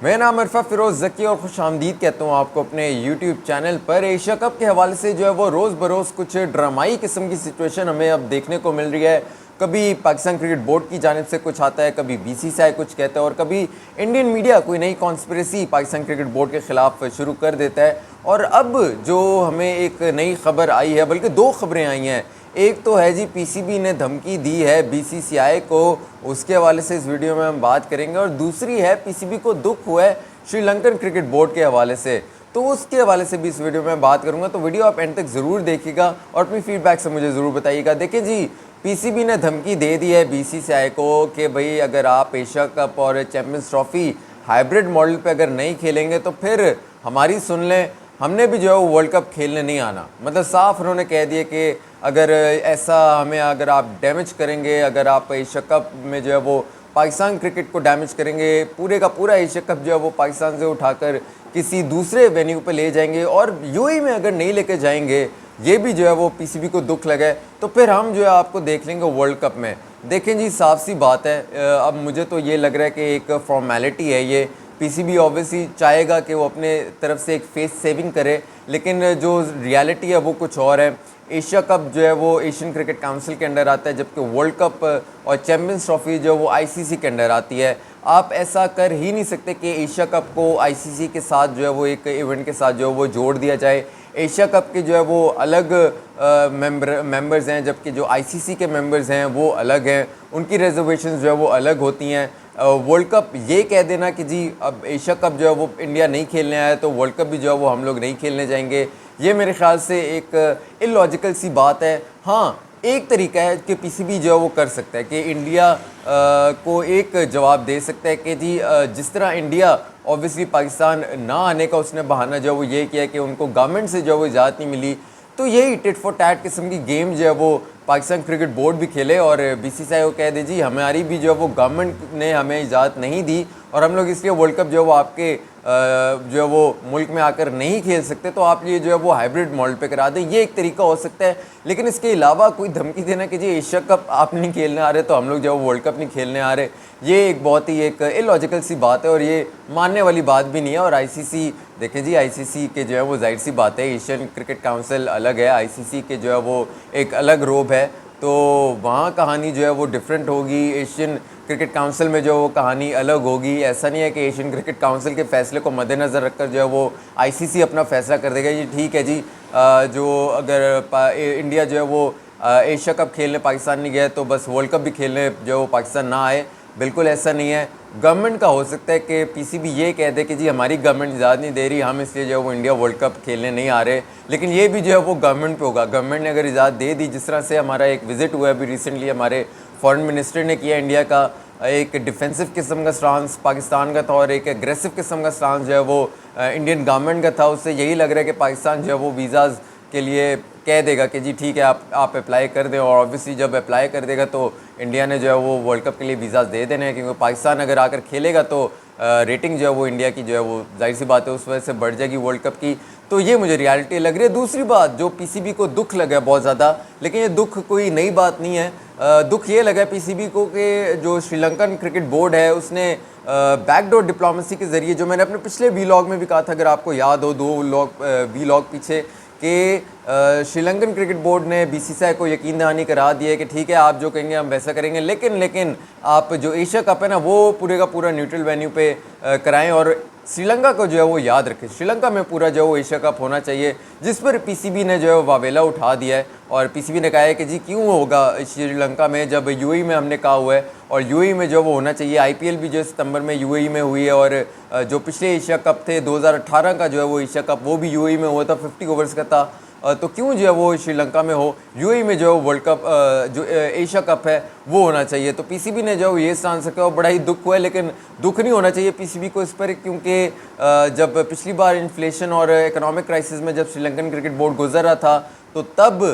मेरा नाम अरफा फिरोज़ ज़की और खुश आमदीद कहता हूँ आपको अपने यूट्यूब चैनल पर। एशिया कप के हवाले से जो है वो रोज़ बरोज़ कुछ ड्रामाई किस्म की सिचुएशन हमें अब देखने को मिल रही है। कभी पाकिस्तान क्रिकेट बोर्ड की जानिब से कुछ आता है, कभी बीसीसीआई कुछ कहता है और कभी इंडियन मीडिया कोई नई कॉन्स्पिरेसी पाकिस्तान क्रिकेट बोर्ड के ख़िलाफ़ शुरू कर देता है। और अब जो हमें एक नई खबर आई है, बल्कि दो खबरें आई हैं। एक तो है जी, पीसीबी ने धमकी दी है बीसीसीआई को, उसके हवाले से इस वीडियो में हम बात करेंगे। और दूसरी है, पीसीबी को दुख हुआ है श्रीलंकन क्रिकेट बोर्ड के हवाले से, तो उसके हवाले से भी इस वीडियो में बात करूंगा। तो वीडियो आप एंड तक ज़रूर देखिएगा और अपनी फीडबैक से मुझे ज़रूर बताइएगा। देखिए जी, पीसीबी ने धमकी दे दी है बीसीसीआई को कि भाई अगर आप एशिया कप और चैम्पियंस ट्रॉफी हाइब्रिड मॉडल पे अगर नहीं खेलेंगे तो फिर हमारी सुन लें, हमने भी जो है वो वर्ल्ड कप खेलने नहीं आना। मतलब साफ उन्होंने कह दिया कि अगर ऐसा हमें अगर आप डैमेज करेंगे, अगर आप एशिया कप में जो है वो पाकिस्तान क्रिकेट को डैमेज करेंगे, पूरे का पूरा एशिया कप जो है वो पाकिस्तान से उठाकर किसी दूसरे वेन्यू पे ले जाएंगे और यूएई में अगर नहीं लेके जाएंगे, ये भी जो है वो पीसीबी को दुख लगा है, तो फिर हम जो है आपको देख लेंगे वर्ल्ड कप में। देखें जी, साफ सी बात है, अब मुझे तो ये लग रहा है कि एक फॉर्मेलिटी है ये। पीसीबी ऑब्वियसली चाहेगा कि वो अपने तरफ से एक फेस सेविंग करे, लेकिन जो रियलिटी है वो कुछ और है। एशिया कप जो है वो एशियन क्रिकेट काउंसिल के अंडर आता है, जबकि वर्ल्ड कप और चैम्पियंस ट्रॉफी जो है वो आईसीसी के अंडर आती है। आप ऐसा कर ही नहीं सकते कि एशिया कप को आईसीसी के साथ जो है वो एक इवेंट के साथ जो है वो जोड़ दिया जाए। एशिया कप के जो है वो अलग मेंबर्स हैं, जबकि जो आईसीसी के मेंबर्स हैं वो अलग हैं, उनकी रिजर्वेशन जो है वो अलग होती हैं। वर्ल्ड कप ये कह देना कि जी अब एशिया कप जो है वो इंडिया नहीं खेलने आया तो वर्ल्ड कप भी जो है वो हम लोग नहीं खेलने जाएंगे, ये मेरे ख्याल से एक इलॉजिकल सी बात है। हाँ, एक तरीका है कि पीसीबी जो है वो कर सकता है कि इंडिया को एक जवाब दे सकता है कि जी जिस तरह इंडिया ऑब्वियसली पाकिस्तान ना आने का उसने बहाना जो है वो ये किया कि उनको गवर्नमेंट से जो है वो इजाज़त नहीं मिली, तो यही टिट फॉर टैट किस्म की गेम जो है वो पाकिस्तान क्रिकेट बोर्ड भी खेले और बीसीसीआई को कह दे जी हमारी भी जो है वो गवर्नमेंट ने हमें इजाज़त नहीं दी और हम लोग इसलिए वर्ल्ड कप जो है वो आपके जो है वो मुल्क में आकर नहीं खेल सकते, तो आप ये जो है वो हाइब्रिड मॉडल पे करा दें। ये एक तरीका हो सकता है, लेकिन इसके अलावा कोई धमकी देना कि जी एशिया कप आप नहीं खेलने आ रहे तो हम लोग जो है वर्ल्ड कप नहीं खेलने आ रहे, ये एक बहुत ही एक इलॉजिकल सी बात है और ये मानने वाली बात भी नहीं है। और आईसीसी, देखें जी, आईसीसी के जो है वो जाहिर सी बात है, एशियन क्रिकेट काउंसिल अलग है, आईसीसी के जो है वो एक अलग रोब है, तो वहाँ कहानी जो है वो डिफरेंट होगी। एशियन क्रिकेट काउंसिल में जो वो कहानी अलग होगी। ऐसा नहीं है कि एशियन क्रिकेट काउंसिल के फैसले को मद्देनज़र रखकर जो है वो आईसीसी अपना फ़ैसला कर देगा जी ठीक है जी, जो अगर इंडिया जो है वो एशिया कप खेलने पाकिस्तान नहीं गया तो बस वर्ल्ड कप भी खेलने जो है वो पाकिस्तान ना आए। बिल्कुल ऐसा नहीं है। गवर्नमेंट का हो सकता है कि पीसीबी ये कह दे कि जी हमारी गवर्नमेंट इजाज़त नहीं दे रही, हम इसलिए जो है वो इंडिया वर्ल्ड कप खेलने नहीं आ रहे, लेकिन ये भी जो है वो गवर्नमेंट पे होगा। गवर्नमेंट ने अगर इजाज़त दे दी, जिस तरह से हमारा एक विज़िट हुआ है अभी रिसेंटली, हमारे फॉरेन मिनिस्टर ने किया इंडिया का, एक डिफेंसिव किस्म का स्टांस पाकिस्तान का था और एक एग्रेसिव किस्म का स्टांस जो है वो इंडियन गवर्नमेंट का था। उससे यही लग रहा है कि पाकिस्तान जो है वो वीज़ाज़ के लिए कह देगा कि जी ठीक है आप अप्लाई कर दें, और ऑब्वियसली जब अप्लाई कर देगा तो इंडिया ने जो है वो वर्ल्ड कप के लिए वीज़ा दे देने हैं, क्योंकि पाकिस्तान अगर आकर खेलेगा तो रेटिंग जो है वो इंडिया की जो है वो जाहिर सी बात है उस वजह से बढ़ जाएगी वर्ल्ड कप की। तो ये मुझे रियलिटी लग रही है। दूसरी बात, जो पीसीबी को दुख लगा है बहुत ज़्यादा, लेकिन ये दुख कोई नई बात नहीं है। दुख ये लगा है पीसीबी को कि जो श्रीलंकन क्रिकेट बोर्ड है उसने बैकडोर डिप्लोमेसी के ज़रिए, जो मैंने अपने पिछले वीलॉग में भी कहा था, अगर आपको याद हो 2 वीलॉग पीछे, कि श्रीलंकन क्रिकेट बोर्ड ने बीसीसीआई को यकीन दहानी करा दी है कि ठीक है आप जो कहेंगे हम वैसा करेंगे, लेकिन आप जो एशिया कप है ना वो पूरे का पूरा न्यूट्रल वेन्यू पे कराएं और श्रीलंका को जो है वो याद रखें। श्रीलंका में पूरा जो है वो एशिया कप होना चाहिए, जिस पर पीसीबी ने जो है वावेला उठा दिया है। और पीसीबी ने कहा है कि जी क्यों होगा श्रीलंका में, जब यूएई में हमने कहा हुआ है, और यूएई में जो वो होना चाहिए। आईपीएल भी जो सितंबर में यूएई में हुई है, और जो पिछले एशिया कप थे 2018 का जो है वो एशिया कप, वो भी यूएई में हुआ था, 50 ओवर्स का था। तो क्यों जो है वो श्रीलंका में हो, यूएई में जो वर्ल्ड कप जो एशिया कप है वो होना चाहिए। तो पीसीबी ने जो ये स्टांस रखा और बड़ा ही दुख हुआ है, लेकिन दुख नहीं होना चाहिए पीसीबी को इस पर, क्योंकि जब पिछली बार इन्फ्लेशन और इकोनॉमिक क्राइसिस में जब श्रीलंकन क्रिकेट बोर्ड गुजर रहा था, तो तब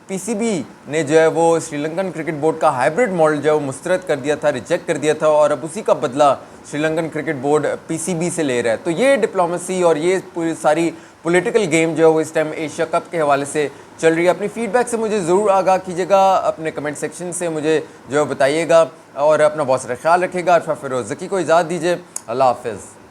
पीसीबी ने जो है वो श्रीलंकन क्रिकेट बोर्ड का हाइब्रिड मॉडल जो है वो मुस्तरद कर दिया था, रिजेक्ट कर दिया था, और अब उसी का बदला श्रीलंकन क्रिकेट बोर्ड पीसीबी से ले रहा है। तो ये डिप्लोमेसी और ये पूरी सारी पॉलिटिकल गेम जो है वो इस टाइम एशिया कप के हवाले से चल रही है। अपनी फीडबैक से मुझे ज़रूर आगाह कीजिएगा, अपने कमेंट सेक्शन से मुझे जो है बताइएगा, और अपना बहुत सारा ख्याल रखिएगा। अरफा फिरोज़ ज़की को इजाज़त दीजिए। अल्लाह हाफ़िज़।